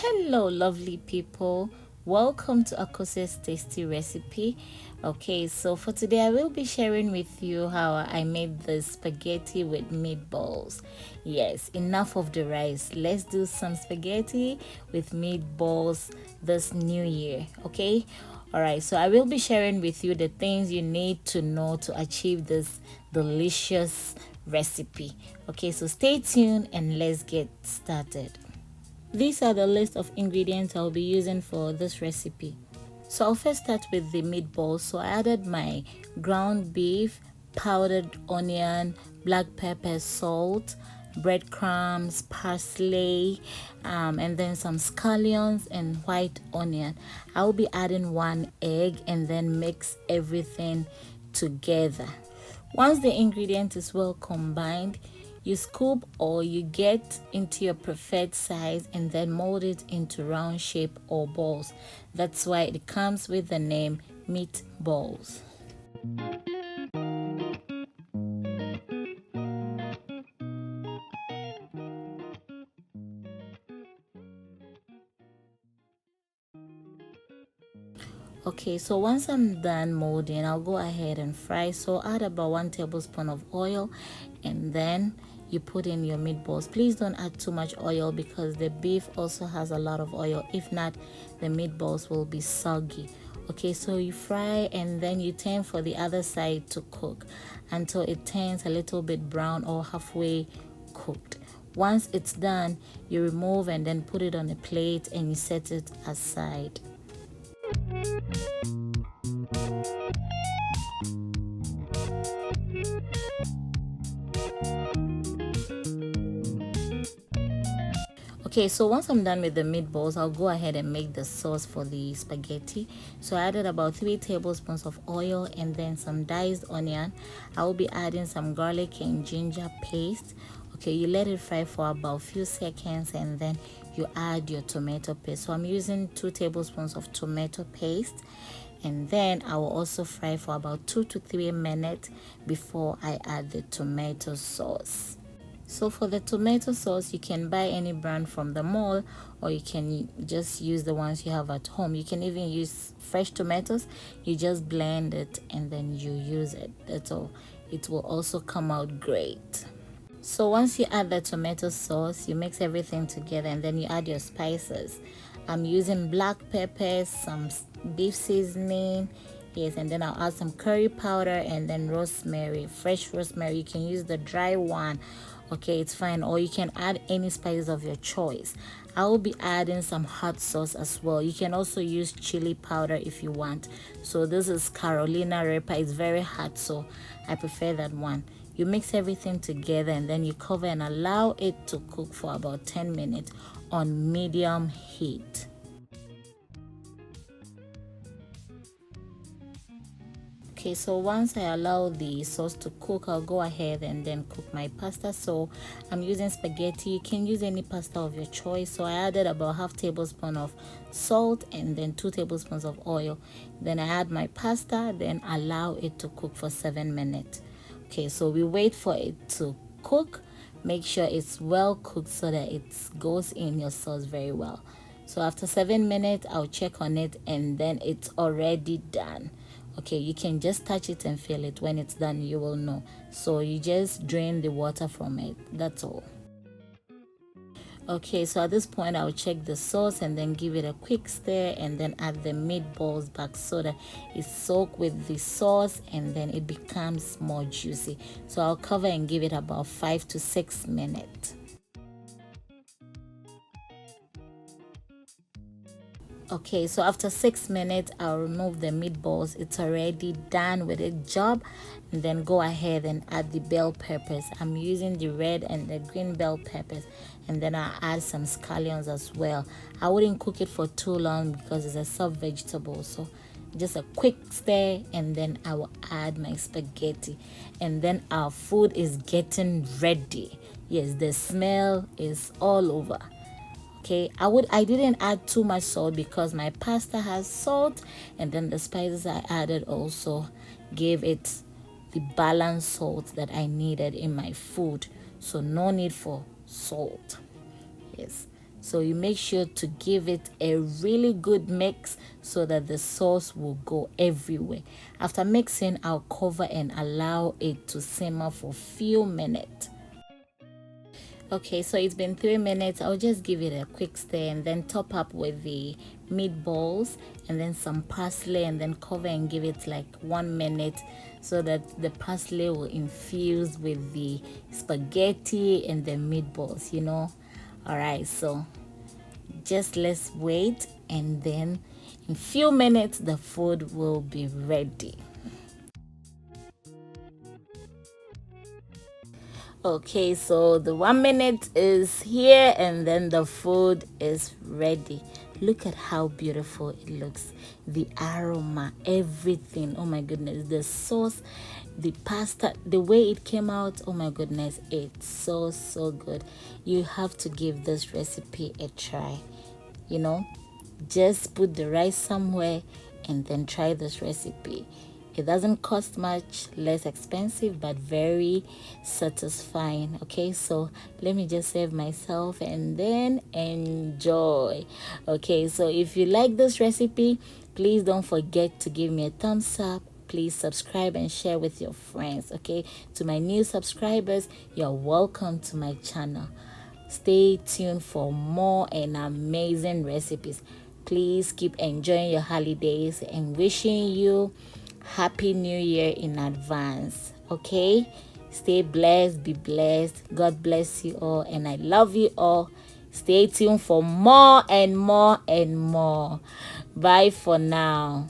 Hello, lovely people. Welcome to Akose's tasty recipe. Okay, so for today, I will be sharing with you how I made the spaghetti with meatballs. Yes, enough of the rice. Let's do some spaghetti with meatballs this new year. Okay, all right, so I will be sharing with you the things you need to know to achieve this delicious recipe. Okay, so stay tuned and let's get started. These are the list of ingredients I'll be using for this recipe. So I'll first start with the meatballs. So I added my ground beef, powdered onion, black pepper, salt, breadcrumbs, parsley, and then some scallions and white onion. I'll be adding one egg and then mix everything together. Once the ingredient is well combined, you scoop or you get into your preferred size and then mold it into round shape or balls. That's why it comes with the name meatballs. Okay, so once I'm done molding, I'll go ahead and fry. So add about 1 tablespoon of oil and then you put in your meatballs. Please don't add too much oil because the beef also has a lot of oil. If not, the meatballs will be soggy. Okay, so you fry and then you turn for the other side to cook until it turns a little bit brown or halfway cooked. Once it's done, you remove and then put it on a plate and you set it aside. Okay, so once I'm done with the meatballs, I'll go ahead and make the sauce for the spaghetti. So I added about 3 tablespoons of oil and then some diced onion. I will be adding some garlic and ginger paste. Okay, you let it fry for about a few seconds and then you add your tomato paste. So I'm using 2 tablespoons of tomato paste. And then I will also fry for about 2 to 3 minutes before I add the tomato sauce. So for the tomato sauce, you can buy any brand from the mall or you can just use the ones you have at home. You can even use fresh tomatoes. You just blend it and then you use it. That's all. It will also come out great. So once you add the tomato sauce, you mix everything together and then you add your spices. I'm using black pepper, some beef seasoning, yes, and then I'll add some curry powder and then rosemary, fresh rosemary. You can use the dry one, okay, it's fine, or you can add any spices of your choice. I will be adding some hot sauce as well. You can also use chili powder if you want. So this is Carolina Reaper. It's very hot, so I prefer that one. You mix everything together and then you cover and allow it to cook for about 10 minutes on medium heat. Okay, so once I allow the sauce to cook, I'll go ahead and then cook my pasta. So I'm using spaghetti. You can use any pasta of your choice. So I added about half tablespoon of salt and then 2 tablespoons of oil. Then I add my pasta, then allow it to cook for 7 minutes. Okay, so we wait for it to cook. Make sure it's well cooked so that it goes in your sauce very well. So after 7 minutes, I'll check on it and then it's already done. Okay, you can just touch it and feel it. When it's done, you will know. So you just drain the water from it. That's all. Okay, so at this point I'll check the sauce and then give it a quick stir and then add the meatballs back so that it soaks with the sauce and then it becomes more juicy. So I'll cover and give it about 5 to 6 minutes. Okay, so after 6 minutes, I'll remove the meatballs. It's already done with its job. And then go ahead and add the bell peppers. I'm using the red and the green bell peppers. And then I'll add some scallions as well. I wouldn't cook it for too long because it's a soft vegetable. So just a quick stir and then I will add my spaghetti. And then our food is getting ready. Yes, the smell is all over. Okay, I didn't add too much salt because my pasta has salt and then the spices I added also gave it the balanced salt that I needed in my food. So no need for salt. Yes. So you make sure to give it a really good mix so that the sauce will go everywhere. After mixing, I'll cover and allow it to simmer for a few minutes. Okay, so it's been 3 minutes. I'll just give it a quick stir and then top up with the meatballs and then some parsley, and then cover and give it like 1 minute so that the parsley will infuse with the spaghetti and the meatballs, you know. All right, so just let's wait, and then in few minutes the food will be ready. Okay, so the 1 minute is here and then the food is ready. Look at how beautiful it looks. The aroma, everything. Oh my goodness. The sauce, the pasta, the way it came out. Oh my goodness. It's so good. You have to give this recipe a try. You know, just put the rice somewhere and then try this recipe. It doesn't cost much, less expensive, but very satisfying. Okay, so let me just save myself and then enjoy. Okay, so if you like this recipe, please don't forget to give me a thumbs up. Please subscribe and share with your friends. Okay, to my new subscribers, you're welcome to my channel. Stay tuned for more and amazing recipes. Please keep enjoying your holidays and wishing you Happy New Year in advance. Okay? Stay blessed, be blessed. God bless you all, and I love you all. Stay tuned for more and more and more. Bye for now.